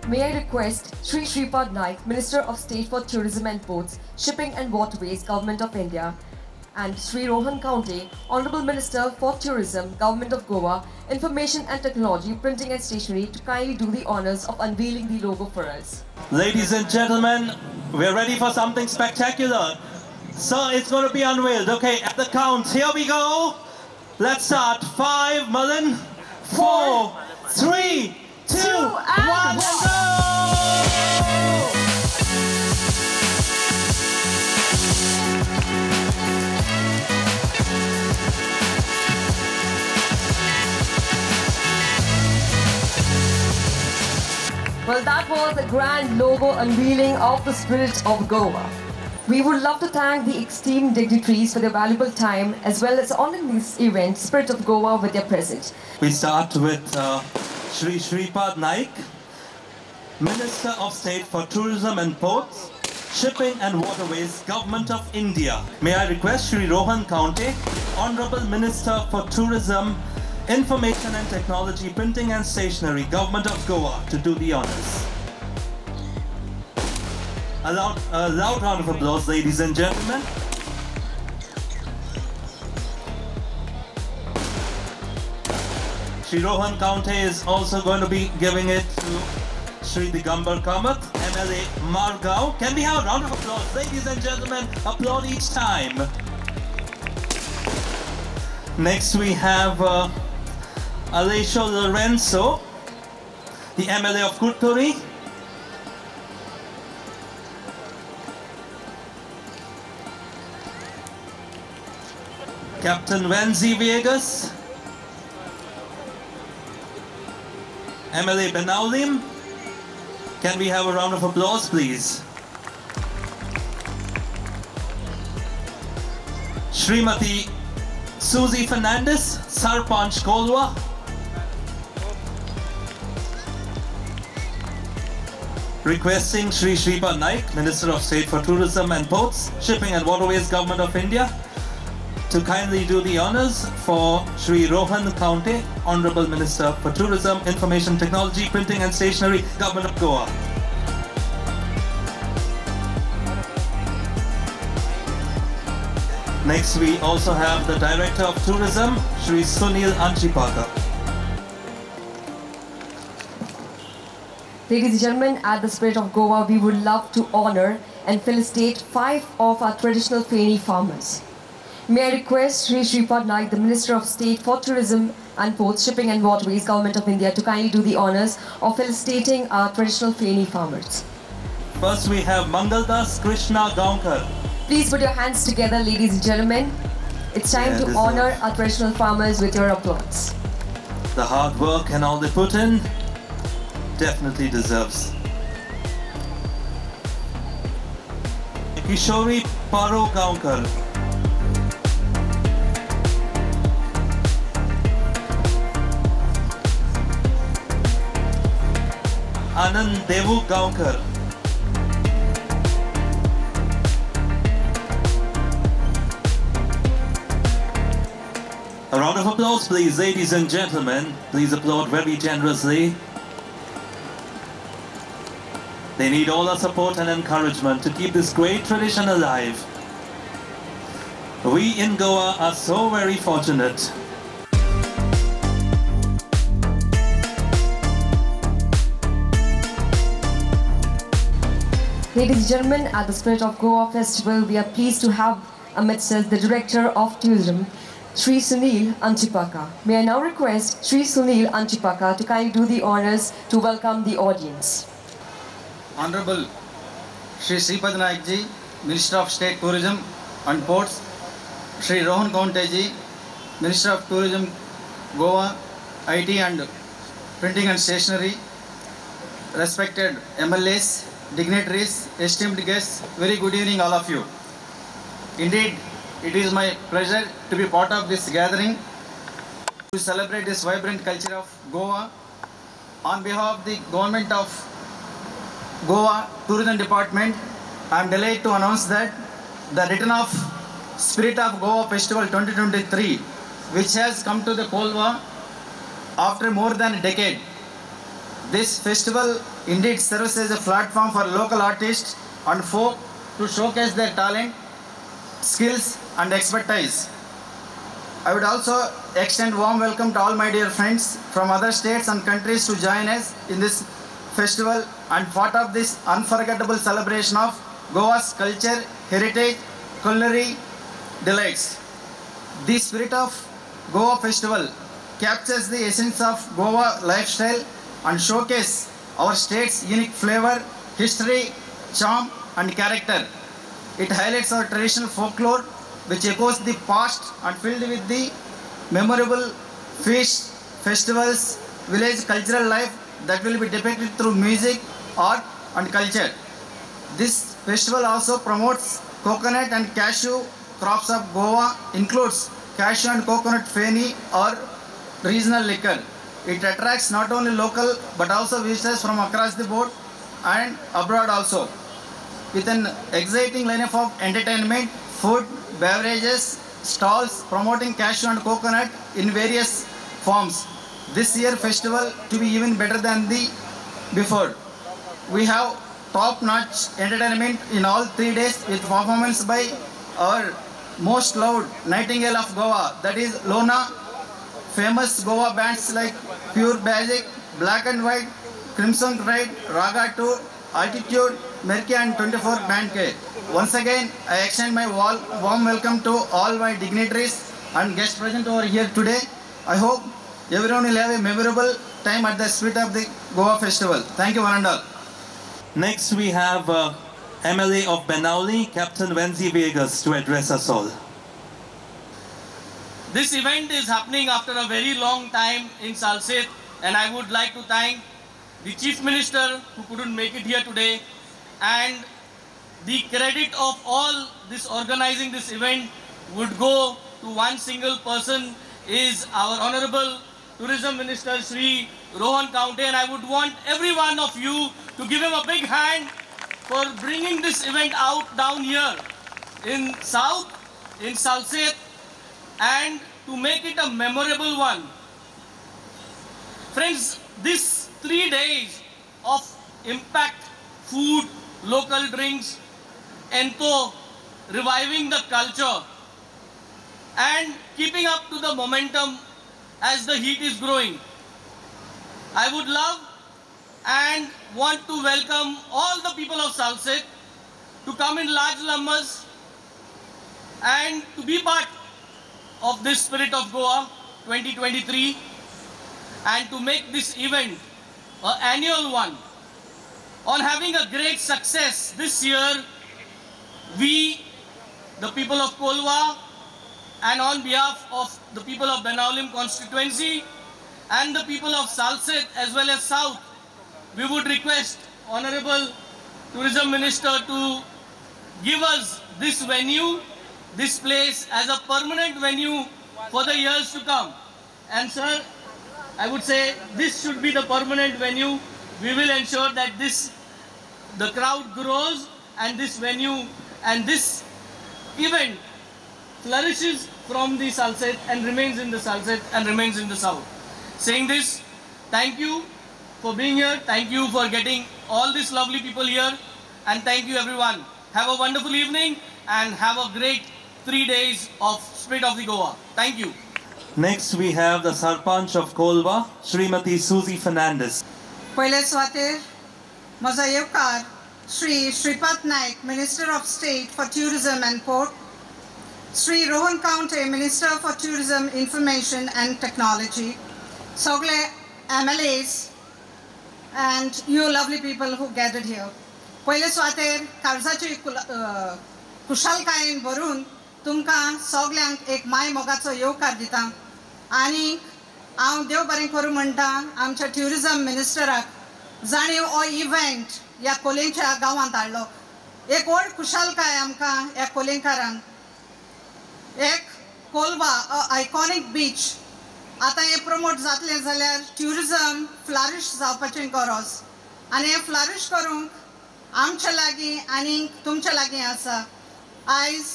May I request Sri Shripad Naik, Minister of State for Tourism and Ports, Shipping and Waterways, Government of India, and Sri Rohan County, Honorable Minister for Tourism, Government of Goa, Information and Technology, Printing and Stationery, to kindly do the honors of unveiling the logo for us. Ladies and gentlemen, we're ready for something spectacular. So it's going to be unveiled. Okay, at the count, here we go. Let's start. 5, Mullen, 4, 3, 2, 1, and go! Well, that was the grand logo unveiling of the Spirit of Goa. We would love to thank the esteemed dignitaries for their valuable time as well as honoring this event, Spirit of Goa, with their presence. We start with Sri Shripad Naik, Minister of State for Tourism and Ports, Shipping and Waterways, Government of India. May I request Sri Rohan County, Honorable Minister for Tourism, Information and Technology, Printing and Stationery, Government of Goa, to do the honors. A loud round of applause, ladies and gentlemen. Sri Rohan County is also going to be giving it to Sri Digambar Kamath, MLA Margao. Can we have a round of applause? Ladies and gentlemen, applaud each time. Next we have Alessio Lorenzo, the MLA of Kurturi. Captain Wenzi Vegas, MLA Benaulim. Can we have a round of applause, please? Srimati Susie Fernandez, Sarpanch Kolwa. Requesting Sri Shripad Naik, Minister of State for Tourism and Ports, Shipping and Waterways, Government of India, to kindly do the honors for Sri Rohan County, Honorable Minister for Tourism, Information Technology, Printing and Stationery, Government of Goa. Next we also have the Director of Tourism, Sri Sunil Anchipaka. Ladies and gentlemen, at the Spirit of Goa, we would love to honor and felicitate 5 of our traditional Feni farmers. May I request Sri Shripad Naik, the Minister of State for Tourism and Ports, Shipping and Waterways, Government of India, to kindly do the honors of felicitating our traditional Feni farmers. First we have Mangaldas Krishna Gaonkar. Please put your hands together, ladies and gentlemen. It's time to honor our traditional farmers with your applause. The hard work and all they put in definitely deserves. Kishori Paro Gaonkar. Anand Devu Gaonkar. A round of applause, please, ladies and gentlemen. Please applaud very generously. They need all our support and encouragement to keep this great tradition alive. We in Goa are so very fortunate. Ladies and gentlemen, at the Spirit of Goa Festival, we are pleased to have amidst us the Director of Tourism, Sri Sunil Anchipaka. May I now request Sri Sunil Anchipaka to kindly do the honors to welcome the audience. Honorable Sri Shripad Naik ji, Minister of State Tourism and Ports, Sri Rohan County ji, Minister of Tourism, Goa, IT and Printing and Stationery, respected MLAs, dignitaries, esteemed guests, very good evening all of you. Indeed, it is my pleasure to be part of this gathering to celebrate this vibrant culture of Goa. On behalf of the Government of Goa Tourism Department, I am delighted to announce that the return of Spirit of Goa Festival 2023, which has come to the Kolwa after more than a decade. This festival indeed serves as a platform for local artists and folk to showcase their talent, skills and expertise. I would also extend warm welcome to all my dear friends from other states and countries to join us in this festival and part of this unforgettable celebration of Goa's culture, heritage, culinary delights. The spirit of Goa Festival captures the essence of Goa lifestyle and showcase our state's unique flavor, history, charm and character. It highlights our traditional folklore which echoes the past and filled with the memorable feasts, festivals, village cultural life that will be depicted through music, art and culture. This festival also promotes coconut and cashew crops of Goa, includes cashew and coconut feni or regional liquor. It attracts not only local but also visitors from across the board and abroad also. With an exciting lineup of entertainment, food, beverages, stalls promoting cashew and coconut in various forms. This year festival to be even better than the before. We have top-notch entertainment in all 3 days with performance by our most loved Nightingale of Goa, that is Lona, famous Goa bands like Pure Basic, Black and White, Crimson Tide, Raga 2, Altitude, Merky and 24 Band K. Once again, I extend my warm welcome to all my dignitaries and guests present over here today. I hope everyone will have a memorable time at the spirit of the Goa Festival. Thank you, one and all. Next we have MLA of Benauli, Captain Wenzi Vegas, to address us all. This event is happening after a very long time in Salsette, and I would like to thank the Chief Minister who couldn't make it here today, and the credit of all this organizing this event would go to one single person, is our Honorable Tourism Minister Shri Rohan Kaunte, and I would want every one of you to give him a big hand for bringing this event out down here in South, in Salsette, and to make it a memorable one. Friends, this 3 days of impact, food, local drinks, ento reviving the culture and keeping up to the momentum as the heat is growing. I would love and want to welcome all the people of Salsette to come in large numbers and to be part of this Spirit of Goa 2023 and to make this event an annual one. On having a great success this year, we, the people of Kolwa, and on behalf of the people of Benaulim constituency and the people of Salsette as well as South, we would request Honorable Tourism Minister to give us this venue, this place as a permanent venue for the years to come. And sir, I would say this should be the permanent venue. We will ensure that the crowd grows and this venue and this event flourishes from the Salsette and remains in the Salsette and remains in the South. Saying this, thank you for being here. Thank you for getting all these lovely people here. And thank you everyone. Have a wonderful evening and have a great 3 days of Spirit of the Goa. Thank you. Next we have the Sarpanch of Kolwa, Srimati Susie Fernandez. Pहिले स्वातेर म्हजो येवकार Shri Shripad Naik, Minister of State for Tourism and Port, Shri Rohan Kaunte, Minister for Tourism, Information and Technology, Sogle MLAs, and you lovely people who gathered here. पहिले स्वातेर काळजाची कुशलकायेन भरून तुमकां सगल्यांक एक माय मोगाचो येवकार दिता आनी हांव देव बरें करूं म्हणटा आमच्या ट्युरिजम मिनिस्टराक जाणीव हो इव्हेंट ह्या कोलेंच्या गांवांत हाडलो. एक व्हड खुशालकाय आमकां ह्या कोलेंकारांक. एक कोलवा आयकॉनीक बीच आतां हें प्रमोट जातलें जाल्यार ट्युरिजम फ्लरिश जावपाचें गरज आनी हें फ्लरिश करूंक आमच्या लागीं आनी तुमच्या लागीं आसा. आयज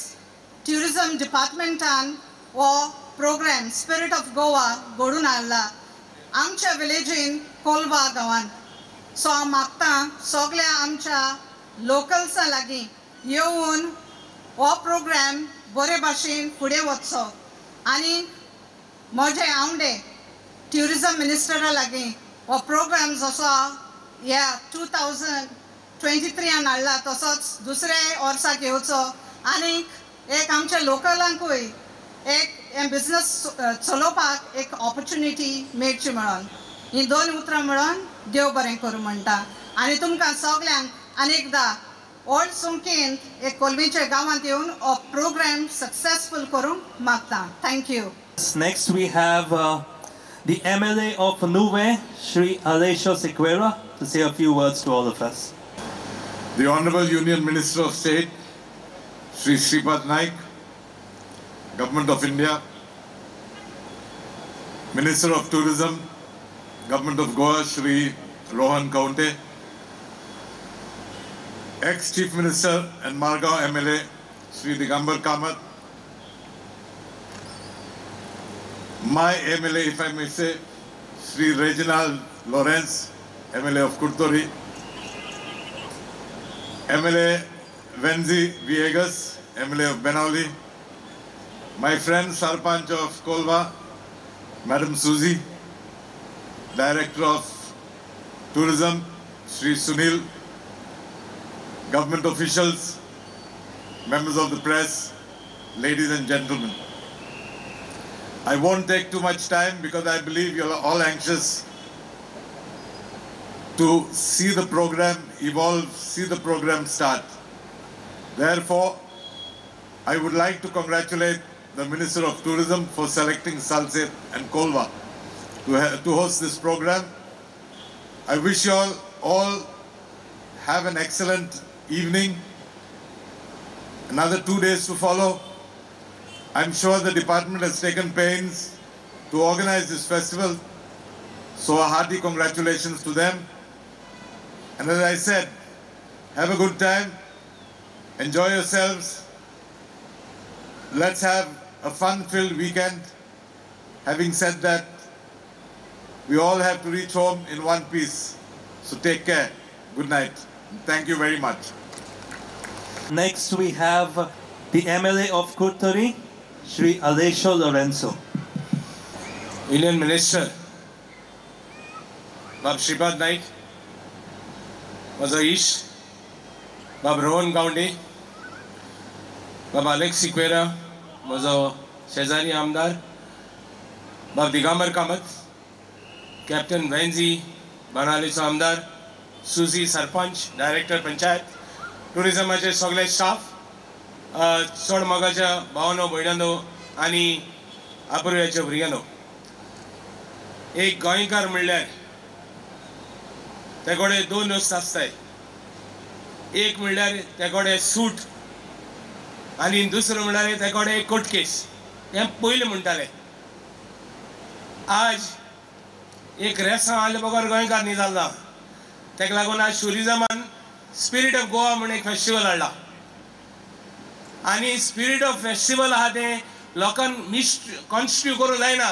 ट्युरिजम डिपार्टमेंटान हो प्रोग्राम स्पिरीट ऑफ गोवा घडून हाडला आमच्या विलेजीन कोलवा गांवांत. सो हांव मागतां सगळ्या आमच्या लोकल्सां लागीं येवन हो प्रोग्राम बरे भाशेन फुडें वचचो आनी म्हजे हांवडे ट्युरिजम मिनिस्टरा लागीं हो प्रोग्राम जसो ह्या 2023 हाडला तसोच दुसऱ्या वर्साक येवचो आनी एक आमच्या लोकलांकूय एक हे बिझनस चलोवपाक एक ऑपॉर्च्युनिटी मेळची म्हणून ही दोन उतरां मेळोन देव बरें करूं म्हणटा आनी तुमकां सगल्यांक आनीकदां ओल्ड सुंकेंत एक कोलमेच्या गांवांत येवन हो प्रोग्राम सक्सेसफूल करूंक मागता. Thank you. Next we have the MLA of Nuve, Shri Alessio Sequeira, to say a few words to all of us. The Honorable Union Minister of State, Shri Shripad Naik, Government of India, Minister of Tourism, Government of Goa, Shri Rohan Kaunte, ex-Chief Minister and Margao MLA, Shri Digambar Kamath, my MLA, if I may say, Shri Reginald Lawrence, MLA of Kurtori, MLA Venzi Viegas, MLA of Benauli, my friend Sarpanch of Kolva, Madam Suzy, Director of Tourism, Shri Sunil, government officials, members of the press, ladies and gentlemen. I won't take too much time because I believe you're all anxious to see the program evolve, see the program start. Therefore, I would like to congratulate the Minister of Tourism for selecting Salset and Kolva to host this program. I wish you all have an excellent evening. Another 2 days to follow. I'm sure the department has taken pains to organize this festival, so a hearty congratulations to them. And as I said, have a good time, enjoy yourselves, let's have a fun-filled weekend. Having said that, we all have to reach home in one piece, so take care. Good night. Thank you very much. Next we have the MLA of Kurtori, Shri Alessio Lorenzo. Union Minister, Bab Shripad Naik, Mazaish, Bab Rohan Kaunte, Bab Alex Sequeira, Mazo Shezari Amdar, Bab Digambar Kamath, Captain Venzi Banaliso Amdar, Suzy Sarpanch, Director Panchayat, Tourism Sogle staff, चड मोगाच्या भावांनो भयणांनो आनी आपुरव्याच्या भुरग्यांनो, एक गोंयकार म्हणल्यार ते कडेन दोन वस्त आसताय. एक म्हणल्यार ते कडेन सूट आनी दुसरो म्हणल्यार ते कडेन कोर्टकेस. हें पयलीं म्हणटाले. आज एक रेसां आले बगर गोंयकार न्ही जाल्ला. ताका लागून आज टुरिजमान स्पिरीट ऑफ गोवा म्हणून एक फेस्टिवल हाडला आनी स्पिरीट ऑफ फेस्टिवल आहा तें लोकांक कॉन्स्टिट्यू करूं जायना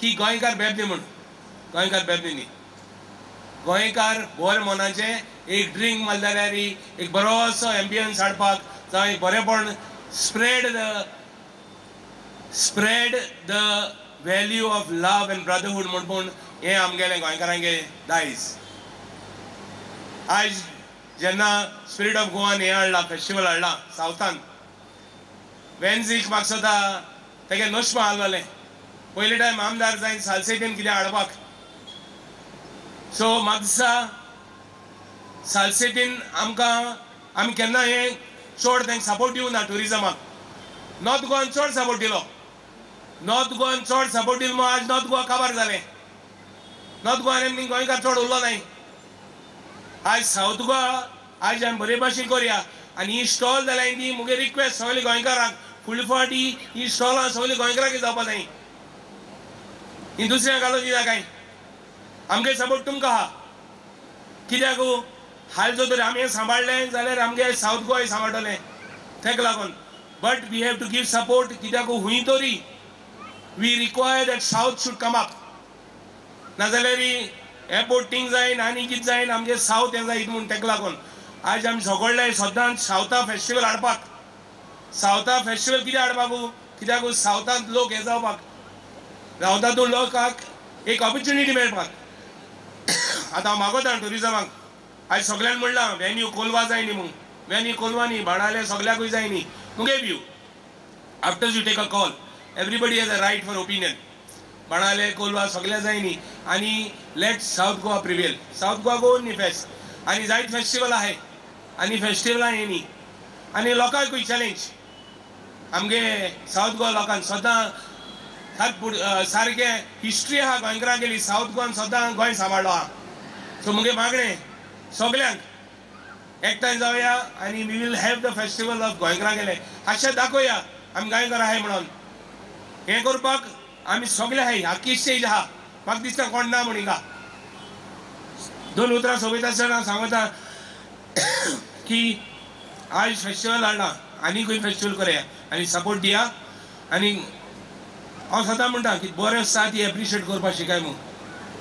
की गोंयकार बेबनी म्हूण. गोंयकार बेबनी न्ही. गोंयकार बोर मनाचे एक ड्रिंक मारले जाल्यार एक बरोसो एम्बियन्स हाडपाक जावं एक बरेपण spread the value of love and brotherhood म्हणून हें आमगेलें गोंयकारांगे दायज. आज जेन्ना स्पिरीट ऑफ गोवान हें हाडला फेस्टिवल हाडला सावथान, वेन्झीक म्हाका सुद्दां तेगे नोश्मा आसलोलें. पयले टायम आमदार जायन सालसेतीन कितें हाडपाक. सो म्हाका दिसता सालसेतीन आमी केन्ना हें चड तांकां सपोर्ट दिवना टुरिजमाक. नॉर्थ गोवान चड सपोर्ट दिलो. नॉर्थ गोवान चड सपोर्ट दिलो म्हूण आज नॉर्थ गोवा काबार जालें. नॉर्थ गोवान आमी गोंयकार चड उरलो नाय. आज साऊथ गोवा आज आमी बरे भाशेन करया आनी ही स्टॉल जाल्यार ती मुगे रिक्वेस्ट सगळ्या गोंयकारांक फुडले फावटी ही स्टॉलां सगळीं गोंयकारांक जावपा जाय. ही दुसऱ्या घालून दिना काय. आमगे सपोर्ट तुमकां आहा. कित्याक हाल जो तर आमी सांबाळलें जाल्यार आमगे साऊथ गोवा सांबाळटलें. ताका लागून but we have to give support. कित्याक हुंय तरी we require that south should come up. नाजाल्यार हे बोटींग जायन आनी कितें जायन आमचे सावथ हें जायत म्हूण ताका लागून आज आमी सगळे सदांच सावथा फेस्टिवल हाडपाक सावथा फेस्टिवल कित्याक हाडपाकू कित्याक सावथांत लोक हे जावपाक सावथांतून लोकांक एक ऑपॉर्च्युनिटी मेळपाक आतां हांव मागोता टुरिजमाक आज सगळ्यांनी म्हणलां वेन्यू कोलवा जाय न्ही म्हूण वेन्यू कोलवा न्ही बाणाले सगळ्याकूय जाय न्ही मुगे view after you take a call everybody has a right for opinion बाणाले कोलवा सगळे जाय न्ही आनी let south Goa prevail south Goa Goan न्ही फेस्ट आनी जायत फेस्टिवल आहाय आनी फेस्टिवलां हे न्ही आनी लोकांकूय चॅलेंज आमगे सावथ गोवा लोकांक सदां सारके हिस्ट्री आहा गोंयकारां गेली सावथ गोवान सदां गोंय सांबाळ्ळो आहा सो मुगे मागणें सगळ्यांक एकठांय जावया आनी we will have the festival of गोंयकारां गेले अशें दाखोवया आमी गोंयकार आहाय म्हणून हें करपाक आमी सगळे आहाय आख्खी स्टेज आहा म्हाका दिसता कोण ना म्हण हिंगा 2 उतरां सोबीत आसतना सांगता की आज फेस्टिवल हाडला आनीकूय फेस्टिवल करया आनी सपोर्ट दिया आनी हांव सदां म्हणटा की बरें आसा ती एप्रिशिएट करपाक शिकाय म्हूण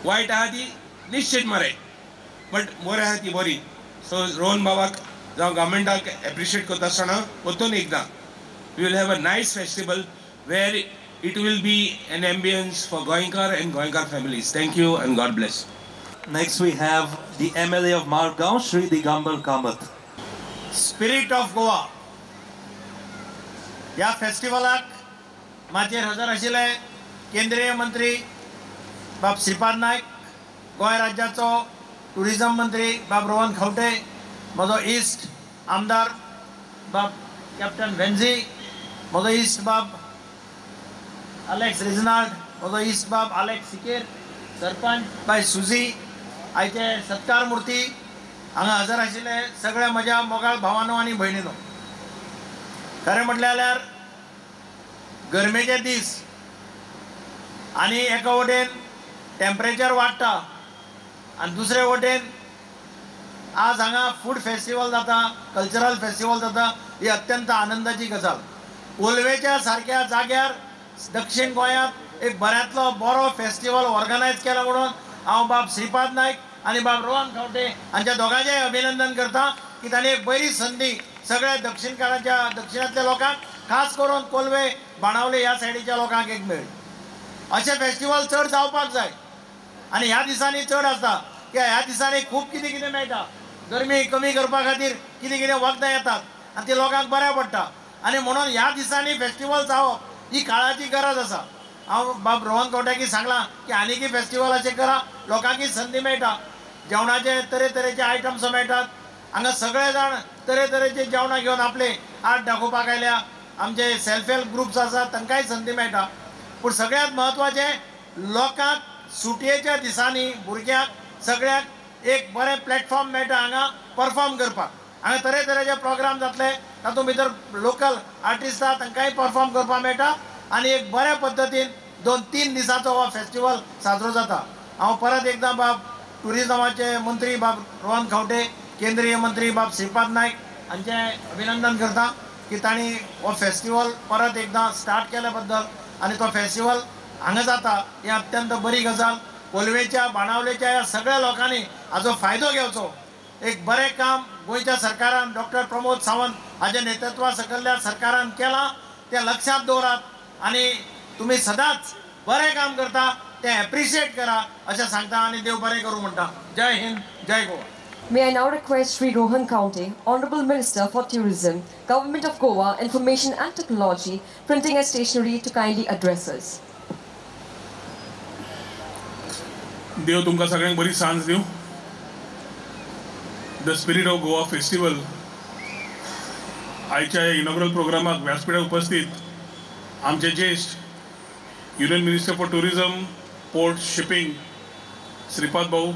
वायट आहा ती निश्चित मरे बट बरें आहा ती बरी सो रोहन बाबाक जावं गव्हर्मेंटाक एप्रिशिएट करता आसतना परतून एकदां we will have a nice festival where it will be an ambience for गोंयकार एंड गोंयकार families thank you and God bless. Next we have the MLA of Margaon, Shri Digambar Kamath. Spirit of Goa ह्या फेस्टिवलाक माचेर हजर आशिल्ले केंद्रीय मंत्री बाब श्रीपाद नायक, गोंय राज्याचो tourism मंत्री बाब रोहन खंवटे, म्हजो इश्ट आमदार बाब कॅप्टन वेन्झी, म्हजो इश्ट बाब अलेक्स रिजनाल्ड, म्हजो इश्ट बाब अलेक्स सिकेर, सरपंच बाय सुजी, आयचे सत्कार मुर्ती, हांगा हजर आशिल्ले सगळे म्हज्या मोगाळ भावांनो आनी भयणीनो. खरें म्हटलें जाल्यार गरमेचे दीस आनी एका वटेन टेम्परेचर वाडटा आनी दुसरे वटेन आज हांगा फूड फेस्टिवल जाता, कल्चरल फेस्टिवल जाता, ही अत्यंत आनंदाची गजाल. कोलवेच्या सारक्या जाग्यार दक्षिण गोंयांत एक बऱ्यांतलो बरो फेस्टिवल ऑर्गनायज केला म्हणून हांव बाब श्रीपाद नायक आनी बाब रोहन खंवटे हांच्या दोगांचेय अभिनंदन करता की तांणी एक बरी संदी सगळ्या दक्षिणांतल्या लोकांक खास करून कोलवे बाणावले ह्या सायडीच्या लोकांक एक मेळ्ळी. अशें फेस्टिवल चड जावपाक जाय आनी ह्या दिसांनी चड आसता की ह्या दिसांनी खूब कितें कितें मेळटा. गरमी कमी करपा खातीर कितें कितें वखदां येतात आनी ती लोकांक बऱ्या पडटा आनी म्हणून ह्या दिसांनी फेस्टिवल जावप ही काळाची गरज आसा. हांव बाब रोहन खंवट्याकी सांगलां की आनीकय फेस्टिवल अशें करा, लोकांकी संदी मेळटा, जेवणाचे तरेतरेचे आयटम्स मेळटात. हांगा सगळे जाण तरेतरेचे जेवणां घेवन आपले आर्ट दाखोवपाक आयल्या. आमचे सेल्फ हेल्प ग्रुप्स आसात तांकांय संदी मेळटा. पूण सगळ्यांत म्हत्वाचें लोकांक सुटयेच्या दिसांनी भुरग्यांक सगळ्यांक एक बरें प्लॅटफॉर्म मेळटा हांगा परफॉर्म करपाक. हांगा तरेतरेचे प्रोग्राम जातले, तातूंत भितर लोकल आर्टिस्ट आसा तांकांय परफॉर्म करपाक मेळटा आनी एक बऱ्या पद्दतीन 2-3 दिसांचो हो फेस्टिवल साजरो जाता. हांव परत एकदां बाब टुरिजमाचे मंत्री बाब रोहन खंवटे, केंद्रीय मंत्री बाब श्रीपाद नायक हांचें अभिनंदन करता की तांणी हो फेस्टिवल परत एकदां स्टार्ट केल्या बद्दल आनी तो फेस्टिवल हांगा जाता ही अत्यंत बरी गजाल. कोलवेच्या बाणावलेच्या ह्या सगळ्या लोकांनी हाचो फायदो घेवचो. एक बरें काम गोंयच्या सरकारान डॉक्टर प्रमोद सावंत हाच्या नेतृत्वा सकयल्या सरकारान केलां तें लक्षांत दवरात आनी तुमी सदांच बरें काम करता तें एप्रिशिएट करा अशें सांगता आनी देव बरें करूं म्हणटा. जय हिंद, जय Goa. May I now request Sri Rohan Khunte, Honourable Minister for Tourism, Government of Goa, Information and Technology, Printing and Stationery to kindly address us. देव तुमकां सगळ्यांक बरी सांज दिवं. The spirit of Goa festival आयच्या इनॉग्रल प्रोग्रामाक व्यासपीठार उपस्थित आमचे ज्येष्ठ union minister for tourism, port, shipping Shripad भाऊ,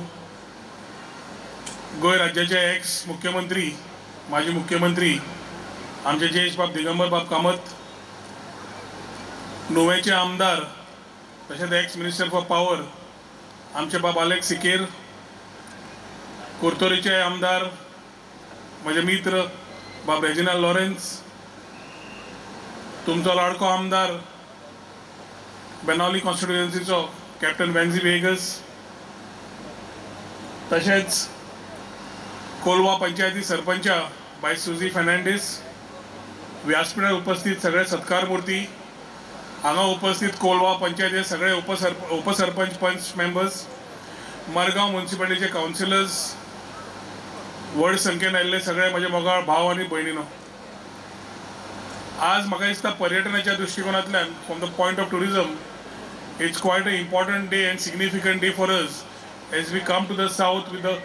गोंय राज्याचे एक्स मुख्यमंत्री, माजी मुख्यमंत्री आमचे ज्येष्ठ बाब दिगंबर बाब कामत, नुवेचे आमदार तशेंच एक्स मिनिस्टर फॉर पावर आमचे बाब अलेक्स सिकेर, कोर्तोरीचे आमदार म्हजे मित्र बाब रेजिनाल्ड लॉरेन्स, तुमचो लाडको आमदार बेनावली कॉन्स्टिट्युएन्सीचो कॅप्टन वेन्झी वेगस, तशेंच कोलवा पंचायती सरपंच बाय सुजी फर्नांडीस, व्यासपीठार उपस्थित सगळे सत्कार मूर्ती, हांगा उपस्थित कोलवा पंचायती सगळे उपसरपंच पंच मेंबर्स, मरगांव म्युनिसिपालिटीचे काउन्सिलर्स, व्हड संख्येन आयिल्ले सगळे म्हजे मोगाळ भाव आनी भयणीनो, आज म्हाका दिसता पर्यटनाच्या दृश्टिकोनांतल्यान from the point of tourism it's quite a important day and significant day for us as we come to the south with the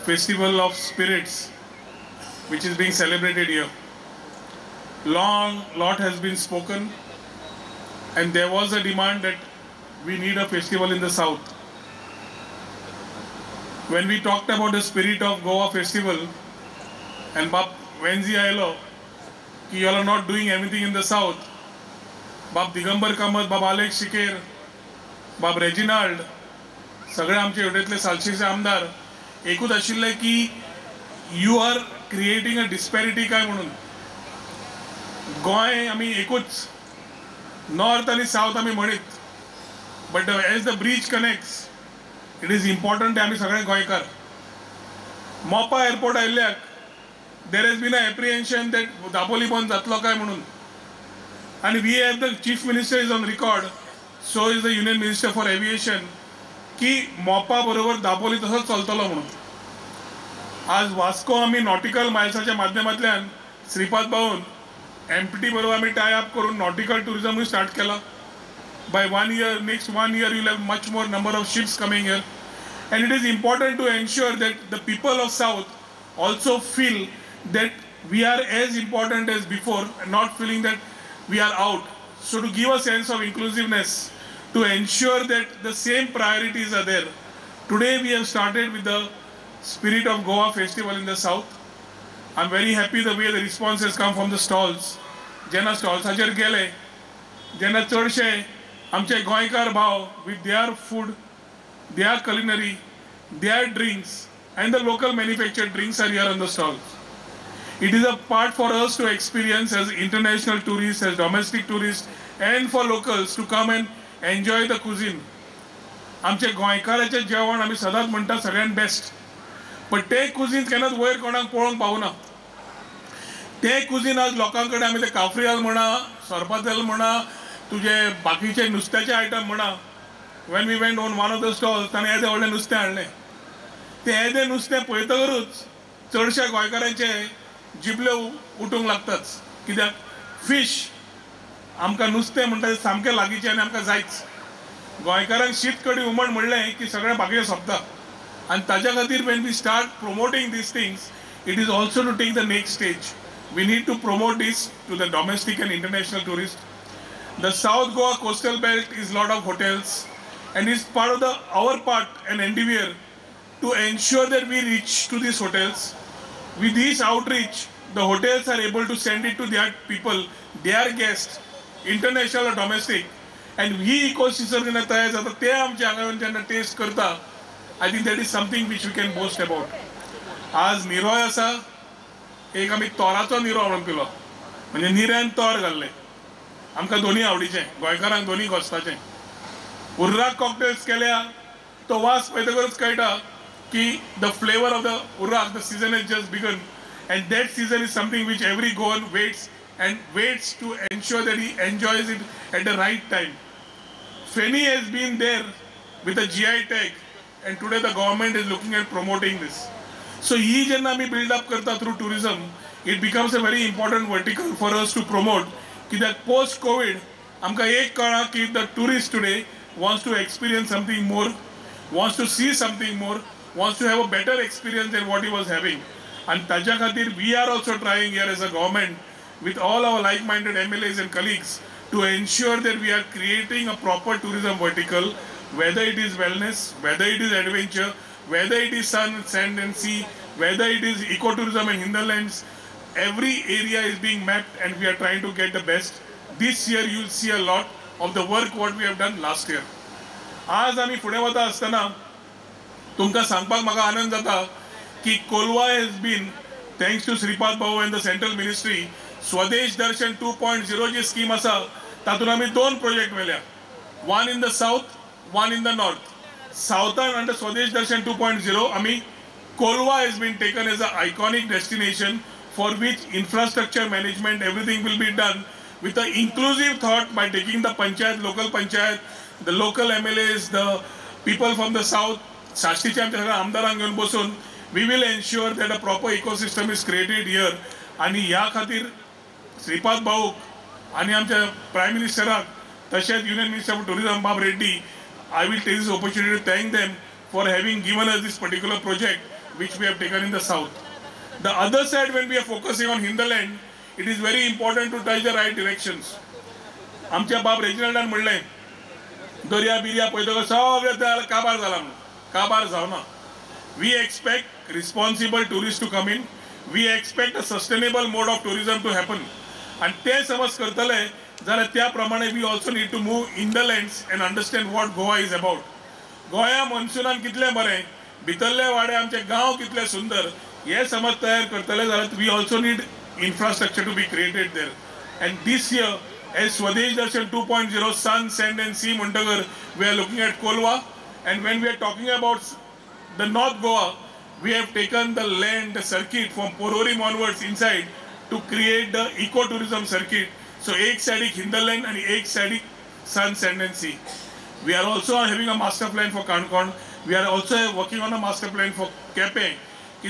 festival of spirits which is being celebrated here. Lot has been spoken, and there was a demand that we need a festival in the south. When we talked about the spirit of Goa festival, and Bab Wenzi Ailo, ki you all are not doing everything in the south. Bab Digambar Kamat, Bab Alex Shikir, Bab Reginald, सगळे आमचे एवढेतले सालशीचे आमदार एकूच आशिल्ले की you are creating a disparity काय म्हणून. गोंय आमी एकूच, नॉर्थ आनी साउथ आमी म्हणीत, but as the bridge connects it is important आमी सगळे गोंयकार. मोपा एअरपोर्ट आयिल्ल्याक there has been a apprehension that Dabolim बंद जातलो काय म्हणून, आनी we have the chief minister is on record, so is the union minister for aviation, की मोपा बरोबर दाबोली तसोच चलतलो म्हणून. आज वास्को आमी नॉटिकल मायल्साच्या माध्यमांतल्यान श्रीपाद भाऊन एमपीटी बरोबर आमी टाय अप करून नॉटिकल टुरिजमूय स्टार्ट केला. By 1 year, next 1 year you'll have much more number of ships coming here, and it is important to ensure that the people of south also feel that we are as important as before and not feeling that we are out. So to give a sense of inclusiveness, to ensure that the same priorities are there, today we have started with the Spirit of Goa festival in the south. I'm very happy the way the response has come from the stalls. जेन्ना स्टॉल्साचेर गेले, जेन्ना चडशे आमचे गोंयकार भाव with their food, their culinary, their drinks and the local manufactured drinks are here on the stalls. It is a part for us to experience as international tourists, as domestic tourists, and for locals to come and enjoy the cuisine. आमचे गोंयकाराचे जेवण आमी सदांच म्हणटा सगळ्यान best, पण ते cuisine केन्नाच वयर कोणाक पळोवंक पावना. ते कुझीन आज लोकां कडेन आमी ते काफ्रियाल म्हणा, सोरपातेल म्हणा, तुजे बाकीचे नुस्त्याचे आयटम म्हणा. When we went on one of the stalls ताणें येदें व्हडलें नुस्तें हाडलें. तें येदें नुस्तें पळयतकरूच चडशा गोंयकारांचे जिबले उठूंक लागतात, कित्याक फीश आमकां नुस्तें म्हणटा तें सामकें लागींचें आनी आमकां जायच. गोंयकारांक शीत कडी हुमण म्हणलें की सगळें बाकीचें सोंपता. And ताज्या खातीर when we start promoting these things, it is also to take the next stage. We need to promote this to the domestic and international tourists. The South Goa coastal belt is a lot of hotels, and it's part of our part and endeavor to ensure that we reach to these hotels. With this outreach, the hotels are able to send it to their people, their guests, international or domestic, and he ecosystem जेन्ना तयार जाता ते आमच्या हांगा जेन्ना taste करता, I think that is something which we can boast about. आज निरोय आसा, एक आमी तोराचो निरो म्हणून पिलो, म्हणजे निऱ्यान तोर घाल्ले. आमकां दोनी आवडीचें, गोंयकारांक दोनी घोस्ताचें. उर्राक कॉकटेल्स केल्या, तो वास पळयतकच कळटा की the flavour of the urrak, the season has just begun, and that season is something which every Goan waits to ensure that he enjoys it at the right time. Feni has been there with a GI tag, and today the government is looking at promoting this. So he jenna we build up karta through tourism, it becomes a very important vertical for us to promote ki that post COVID amka ek kala ki the tourist today wants to experience something more, wants to see something more, wants to have a better experience than what he was having. And taja khatir we are also trying here as a government with all our like-minded MLAs and colleagues to ensure that we are creating a proper tourism vertical, whether it is wellness, whether it is adventure, whether it is sun, sand and sea, whether it is ecotourism and hinterlands. Every area is being mapped and we are trying to get the best. This year you will see a lot of the work what we have done last year. आज आमी फुडें वता आसतना तुमकां सांगपाक म्हाका आनंद जाता की Kolwa has been, thanks to Sripad Babu and the Central Ministry, Swadesh Darshan 2.0 G scheme आसा तातूंत आमी 2 project व्हेल्या, one in the south, one in the north. Southern under Swadesh Darshan 2.0, Kolwa has been taken as an iconic destination for which infrastructure management, everything will be done with an inclusive thought by taking the panchayat, local panchayat, the local MLAs, the people from the south, Shashtiच्या आमच्या आमदारांक घेऊन बसून we will ensure that a proper ecosystem is created here. आणि ह्या खातीर श्रीपाद भाऊक आणि आमच्या prime मिनिस्टराक तशेंच युनियन मिनिस्टर ऑफ टुरिझम बाब Reddy, I will take this opportunity to thank them for having given us this particular project which we have taken in the south. The other side, when we are focusing on hinterland, it is very important to touch the right directions. आमच्या बाब रेजिनाल्डान म्हणलें दर्या बिर्या पळयतकच सगळें काबार जाला म्हणून. काबार जावना. We expect responsible tourists to come in. We expect a sustainable mode of tourism to happen. And ते समज करतले जाल्यार त्या प्रमाणे we also need to move in the lands and understand what Goa is about. गोंया मनसुनान कितलें बरें, भितरले वाडे आमचे गांव कितले सुंदर, हे समज तयार करतले जाल्यार we also need infrastructure to be created there. And this year, as Swadesh Darshan 2.0 Sun, Sand and Sea म्हणटकर, we are looking at Kolwa. And when we are talking about the North Goa, we have taken the land, the circuit from Pororim onwards inside to create the ecotourism circuit. So एक side hinterland and एक side sun, sand and sea. We are also having a master plan for Kankon. We are also working on a master plan for Kepe.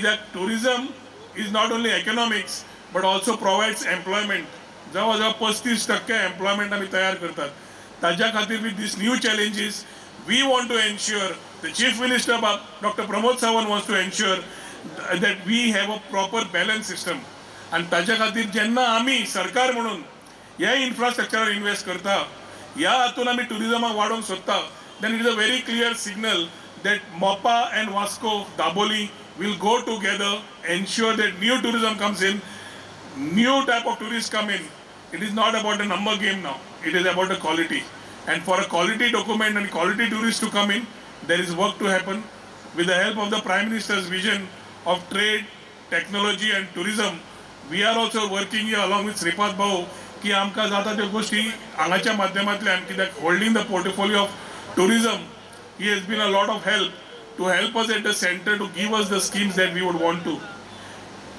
That tourism is not only economics but also provides employment. जवळ 35% employment आम्ही तयार करतात. ताज्या खातीर with these new challenges, we want to ensure, the Chief Minister Dr. Pramod Sawant wants to ensure that we have a proper balance system. And ताज्या खातीर जेन्ना आमी सरकार म्हणून ह्या इन्फ्रास्ट्रक्चरार इन्वेस्ट करता, ह्या हातून आमी टुरिझमाक वाडोवंक सोदता, then it is a very clear signal that MOPA and Vasco, Daboli will go together, ensure that new tourism comes in, new type of tourists come in. It is not about a number game now, it is about the quality. And for a quality document and quality tourists to come in, there is work to happen. With the help of the Prime Minister's vision of trade, technology and tourism, we are also working here along with Sripad Bhau की आमकां जाता त्यो गोष्टी हांगाच्या माध्यमांतल्यान, कित्याक holding the portfolio of tourism, he has been a lot of help to help us at the center to give us the schemes that we would want to.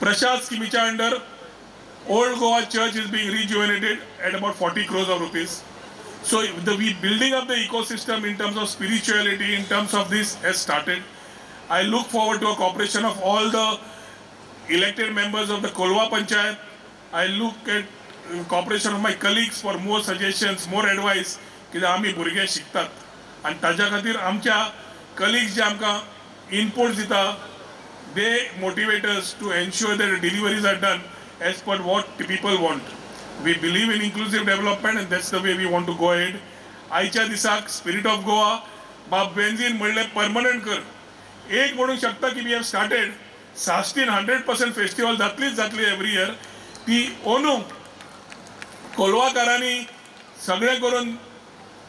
Prashad scheme under Old Goa Church is being rejuvenated at about 40 crores of rupees. So we building up the ecosystem in terms of spirituality, in terms of this has started. I look forward to a cooperation of all the elected members of the Kolwa Panchayat. I look at cooperation of my colleagues for more suggestions, more advice, कित्याक आमी भुरगे शिकतात आनी ताज्या खातीर आमच्या colleagues जे आमकां inputs दिता, they motivate us to ensure that the deliveries are done as per what the people want. We believe in inclusive development and that's the way we want to go ahead. आयच्या दिसाक Spirit of Goa, बाब benzene म्हणलें permanent कर. एक म्हणूंक शकता की we have started 100% festival जातली every year. ती ओनू कोलवाकारांनी सगळे करून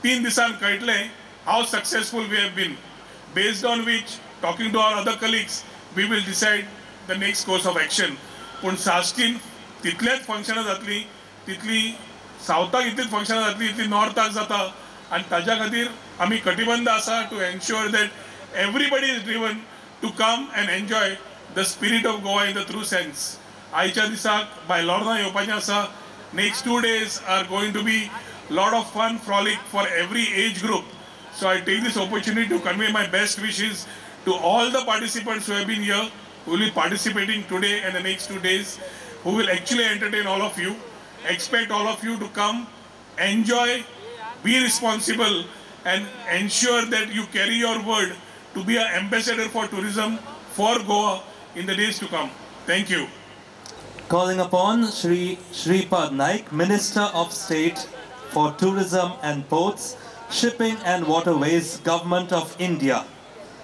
3 दिसान कळटलें how successful we have been. Based on which, talking to our other colleagues, we will decide the next course of action. पूण साश्टीन तितलेच फंक्शनां जातली, तितली सावथाक इतलीच फंक्शनां जातली, इतली नॉर्थाक जाता आनी ताज्या खातीर आमी कटिबंद आसा to ensure that everybody is driven to come and enjoy the spirit of Goa in the true sense. आयच्या दिसाक बायलोर्ना येवपाचें आसा. Next 2 days are going to be lot of fun, frolic for every age group. So I take this opportunity to convey my best wishes to all the participants who have been here, who will be participating today and the next 2 days, who will actually entertain all of you. Expect all of you to come, enjoy, be responsible and ensure that you carry your word to be an ambassador for tourism for Goa in the days to come. Thank you. Calling upon Shri Shripad Naik, Minister of State for Tourism and Ports, Shipping and Waterways, Government of India.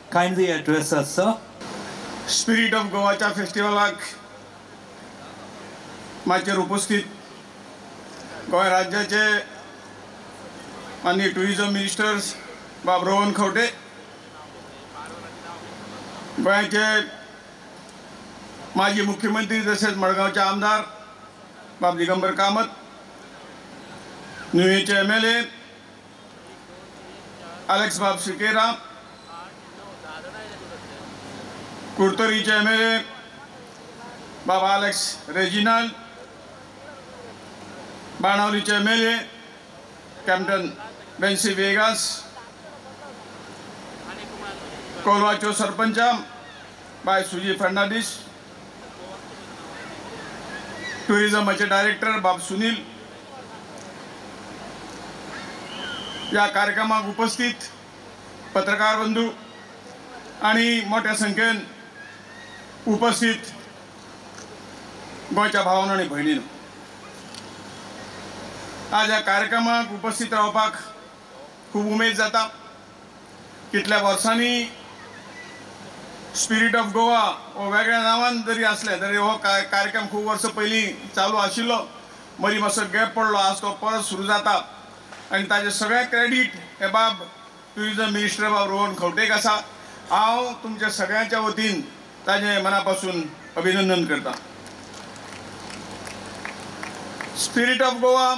Kindly address us, sir. Spirit of Goaच्या फेस्टिवलाक माचेर उपस्थित गोंय राज्याचे माननीय tourism ministers बाब रोहन खंवटे, गोंयचे माजी मुख्यमंत्री तसेच मडगावचे आमदार बाब दिगंबर कामत, न्यूयेचे MLA अलेक्स बाब सिकेरा, कुर्तोरीचे MLA बाबा अलेक्स रेजिनाल्ड, बाणावलीचे MLA कॅप्टन बेन्सी वेगास, कोलवाचो सरपंच बाय सुजी फर्नांडीस, टुरिझमचे डायरेक्टर बाब सुनील, या कार्यक्रमाक उपस्थित पत्रकार बंधू आणि मोठ्या संख्येन उपस्थित गोंयच्या भावांनो आणि भयणींनो, आज ह्या कार्यक्रमाक उपस्थित रावपाक खूब उमेद जाता. कितल्या वर्सांनी स्पिरीट ऑफ गोवा हो वेगळ्या नांवान जरी असलें तरी हो कार्यक्रम खूब वर्सां पयलीं चालू आशिल्लो. मदीं मातसो गॅप पडलो, आज तो परत सुरू जाता आनी ताजें सगळें क्रेडीट हे बाब ट्युरिझम मिनिस्टर बाब रोहन खंवटेक आसा. हांव तुमच्या सगळ्यांच्या वतीन ताजें मनापासून अभिनंदन करता. स्पिरीट ऑफ गोवा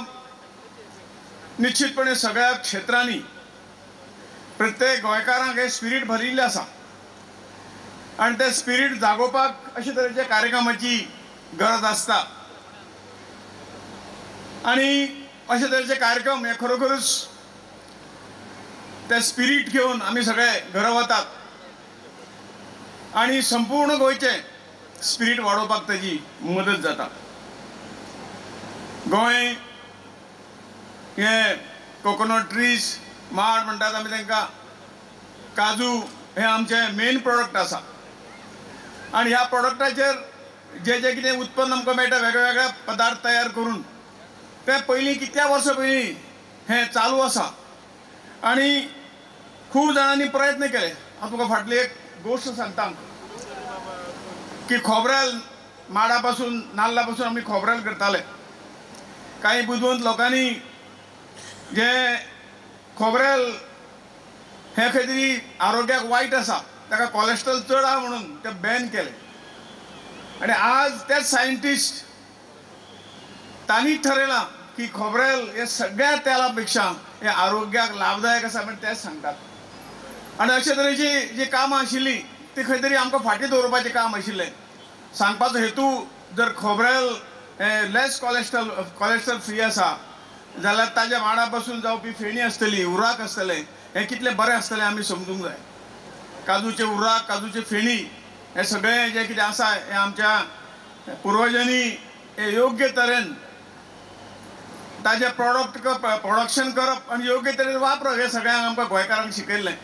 निश्चितपणे सगळ्या क्षेत्रांनी प्रत्येक गोंयकारांक हे स्पिरीट भरिल्लें आसा आनी ते स्पिरीट जागोवपाक अशे तरेच्या कार्यक्रमाची गरज आसता. आनी अशे तरेचे कार्यक्रम हे खरोखरच ते स्पिरीट घेवन आमी सगळे घरा वतात आनी संपूर्ण गोंयचे स्पिरीट वाडोवपाक ताजी मदत जाता. गोंय हे कोकोनट ट्रीज माड म्हणटात आमी तांकां, काजू हे आमचे मेन प्रोडक्ट आसा आनी ह्या प्रोडक्टाचेर जे जे कितें उत्पन्न आमकां मेळटा वेगवेगळे पदार्थ तयार करून ते पयलीं कितल्या वर्सां पयलीं हें चालू आसा आनी खूब जाणांनी प्रयत्न केले. हांव तुका फाटली एक गोश्ट सांगता की खोबरेल माडा पासून नाल्ला पासून आमी खोबरेल करताले. काही बुदवंत लोकांनी जे खोबरेल हे खंय तरी आरोग्याक वायट आसा, ताका कोलेस्ट्रॉल चड आहा म्हणून ते बॅन केले. आनी आज तेच सायंटिस्ट तांणी ठरयलां की खोबरेल हे सगळ्या तेला पेक्षा हे आरोग्याक लाभदायक आसा म्हण तेच सांगतात. आनी अशे तरेची जी कामां आशिल्लीं ती खंय तरी आमकां फाटीं दवरपाचें काम आशिल्लें. सांगपाचो हेतू जर खोबरेल हे लेस कोलेस्ट्रॉल फ्री आसा जाल्यार ताज्या माडा पासून जावपी फेणी आसतली, उराक आसतले, हे कितले बरें आसतलें आमी समजूंक जाय. काजूचे उराक, काजूचे फेणी हे सगळें जे कितें आसा हे आमच्या पुर्वजांनी हे योग्य तरेन ताजे प्रोडक्शन करप आनी योग्य तरेन वापरप हे सगळ्यांक आमकां गोंयकारांक शिकयल्लें.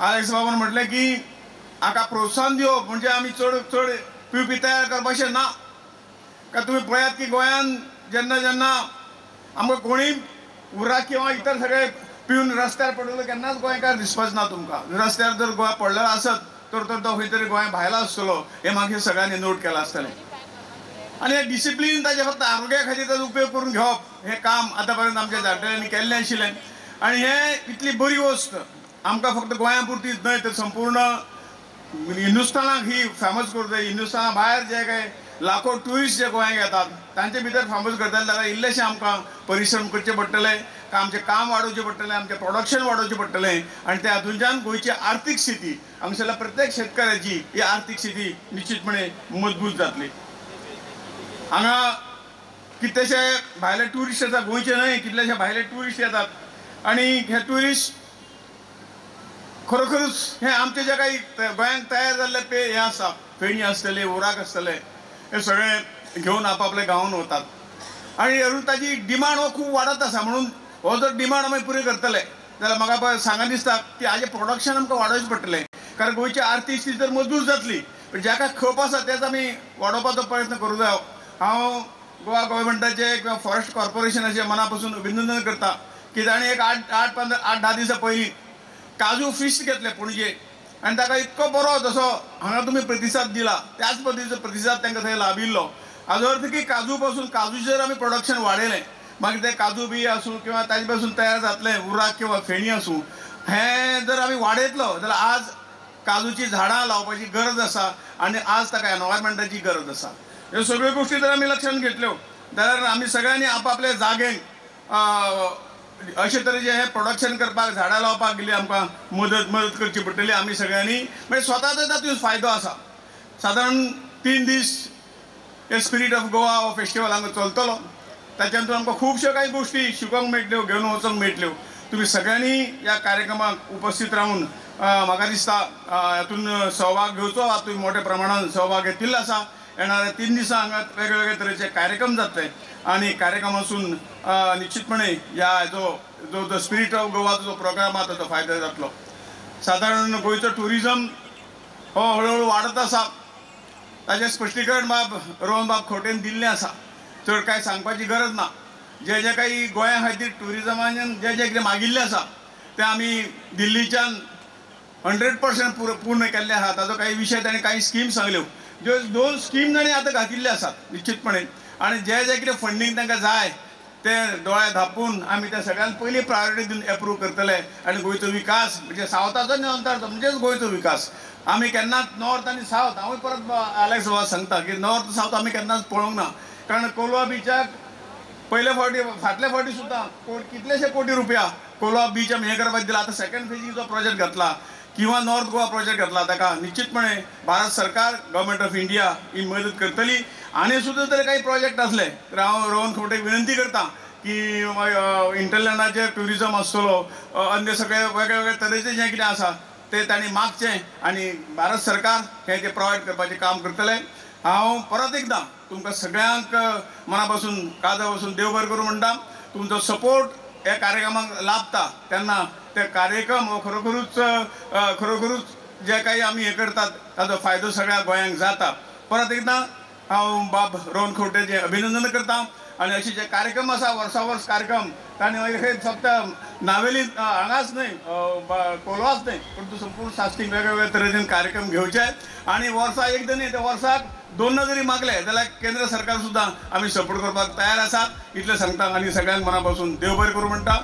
अलेक्स बाबान म्हटलें की हाका प्रोत्साहन दिवप म्हणजे आमी चड चड पिवपी तयार करपाचें ना. का तुमी पळयात की गोंयान जेन्ना जेन्ना आमकां कोणी उराक किंवा इतर सगळे पिवन रस्त्यार पडलेलो केन्नाच गोंयकार दिसपाच ना तुमकां. रस्त्यार जर गोंय पडलेलो आसत तर तो खंय तरी गोंया भायलो आसतलो हे मागीर सगळ्यांनी नोट केलां आसतलें. आनी हे डिसिप्लीन ताजे फक्त आरोग्या खातीर ताजो उपयोग करून घेवप हे काम आतां पर्यंत आमच्या जाणटेल्यांनी केल्लें आशिल्लें. आनी हे इतली बरी वस्त आमकां फक्त गोंया पुरतीच न्हय तर संपूर्ण हिंदुस्थानाक ही फेमस करता. हिंदुस्थाना भायर जे काय लाखो ट्युरिस्ट जे गोंयांत येतात तांचे भितर फेमस करतले जाल्यार इल्लेशें आमकां परिश्रम करचे पडटले, आमचें काम वाडोवचें पडटलें, आमचें प्रोडक्शन वाडोवचें पडटलें आनी त्या हातूंतल्यान गोंयची आर्थीक स्थिती हांगसरल्या प्रत्येक शेतकाऱ्याची ही आर्थीक स्थिती निश्चितपणे मजबूत जातली. हांगा कितलेशे भायले ट्युरिस्ट येतात, गोंयचे न्हय कितलेशे भायले ट्युरिस्ट येतात आनी हे ट्युरिस्ट खरोखरच हे आमचे जे काही गोंयांत तयार जाल्ले पे हे आसा फेणी आसतले, उराक आसतले हे सगळे घेवन आपापल्या गांवांत वतात आनी अजून ताजी डिमांड हो खूब वाडत आसा. म्हणून हो जर डिमांड आमी पुरे करतले जाल्यार म्हाका सांगा दिसता की हाजें प्रोडक्शन आमकां वाडोवचें पडटलें. कारण गोंयची आर्थीक स्थिती तर मजबूत जातली पण जाका खप आसा तेच आमी वाडोवपाचो प्रयत्न करूं जाय. हांव गोवा गव्हर्मेंटाचे किंवा फॉरेस्ट कॉर्पोरेशनाचे मना पासून अभिनंदन करता की ताणें एक 8-10 दिसां पयलीं काजू फिस्ट घेतले पणजे आनी ताका इतको बरो जसो हांगा तुमी प्रतिसाद दिला त्याच पद्दतीचो प्रतिसाद तांकां थंय लाभिल्लो. हाजो अर्थ की काजू पासून काजूचें जर आमी प्रोडक्शन वाडयलें मागीर ते काजू बी आसूं किंवा ताजे पासून तयार जातलें उराक किंवा फेणी आसूं हें जर आमी वाडयतलो जाल्यार आज काजूची झाडां लावपाची गरज आसा आनी आज ताका एनवायरमेंटाची गरज आसा. ह्यो सगळ्यो गोश्टी जर आमी लक्षांत घेतल्यो जाल्यार आमी सगळ्यांनी आपापल्या जागेक अशे तरेचे हे प्रोडक्शन करपाक झाडां लावपाक गेली आमकां मदत करची पडटली आमी सगळ्यांनी म्हणजे स्वताचो तातूंत फायदो आसा सादारण 3 दीस हे स्पिरीट ऑफ गोवा हो फेस्टिवल हांगा चलतलो ताच्यातून आमकां खुबश्यो काही गोष्टी शिकोवंक मेळटल्यो घेवन वचोंक मेळटल्यो तुम्ही सगळ्यांनी ह्या कार्यक्रमाक उपस्थित रावन म्हाका दिसता हातून सहभाग घेवचो तुम्ही मोठ्या प्रमाणात सहभाग घेतिल्लो आसा येणाऱ्या 3 दिसां हांगा वेगवेगळे तरेचे कार्यक्रम जातले आणि कार्यक्रमासून निश्चितपणे ह्या जो स्पिरीट ऑफ गोवाचो जो प्रोग्राम आसा ताचो फायदो जातलो सादारण गोंयचो टुरिजम हो हळूहळू वाडत आसा ताचें स्पश्टीकरण रोहन बाब खोटेन दिल्लें आसा चड कांय सांगपाची गरज ना जे काही गोंया खातीर टुरिजमान जे कितें मागिल्लें आसा तें आमी दिल्लीच्यान 100% पूर्ण केल्लें आसा ताजो काही विशय ताणें काही स्कीम सांगल्यो ज्यो 2 स्कीम ताणें आतां घातिल्ले आसात निश्चितपणे आनी जे कितें फंडींग तांकां जाय ते दोळे धापून आमी ते सगळ्यांत पयलीं प्रायोरिटी दिवन एप्रूव करतले आनी गोंयचो विकास म्हणजे सावथाचो न्ही अंतरचो म्हणजेच गोंयचो विकास आमी केन्नाच नॉर्थ आनी सावथ हांवूय परत आलेक्स बाबा सांगता की नॉर्थ सावथ आमी केन्नाच पळोवंक ना कारण कोलवा बिचाक पयले फाटले फावटी सुद्दां कितलेशे कोटी रुपया कोलवा बीच आमी हें करपाक दिला आतां सेकंड फेजीचो प्रोजेक्ट घातला किंवा नॉर्थ गोवा प्रोजेक्ट घातला ताका निश्चितपणे भारत सरकार गव्हर्मेंट ऑफ इंडिया ही मदत करतली आनी सुद्दां जर काही प्रोजेक्ट असले तर हांव रोहन खंवटेक विनंती करता की इंटरलँडाचेर ट्युरिजम आसतलो अन्य सगळे वेगवेगळे तरेचे जें कितें आसा ते तांणी मागचें आनी भारत सरकार हें तें प्रोवायड करपाचें काम करतलें हांव परत एकदां तुमकां सगळ्यांक मना पासून काळजा पासून देव बरें करूं म्हणटा तुमचो सपोर्ट ह्या कार्यक्रमाक लाभता तेन्ना ते कार्यक्रम हो खरोखरूच जे काही आमी हे करतात ताचो फायदो सगळ्या गोंयांक जाता परत एकदां हांव बाब रोहन खंवटेचें अभिनंदन करता आनी अशे जे कार्यक्रम आसा वर्सा वर्स कार्यक्रम तांणी फक्त नावेली हांगाच न्हय कोलवाच न्हय पण संपूर्ण साश्टीक वेगवेगळे तरेचे कार्यक्रम घेवचे आनी वर्सा एकदां न्हय ते वर्साक 2 जरी मागले जाल्यार केंद्र सरकार सुद्दां आमी सपोर्ट करपाक तयार आसा इतलें सांगता आनी सगळ्यांक मना पासून देव बरें करूं म्हणटा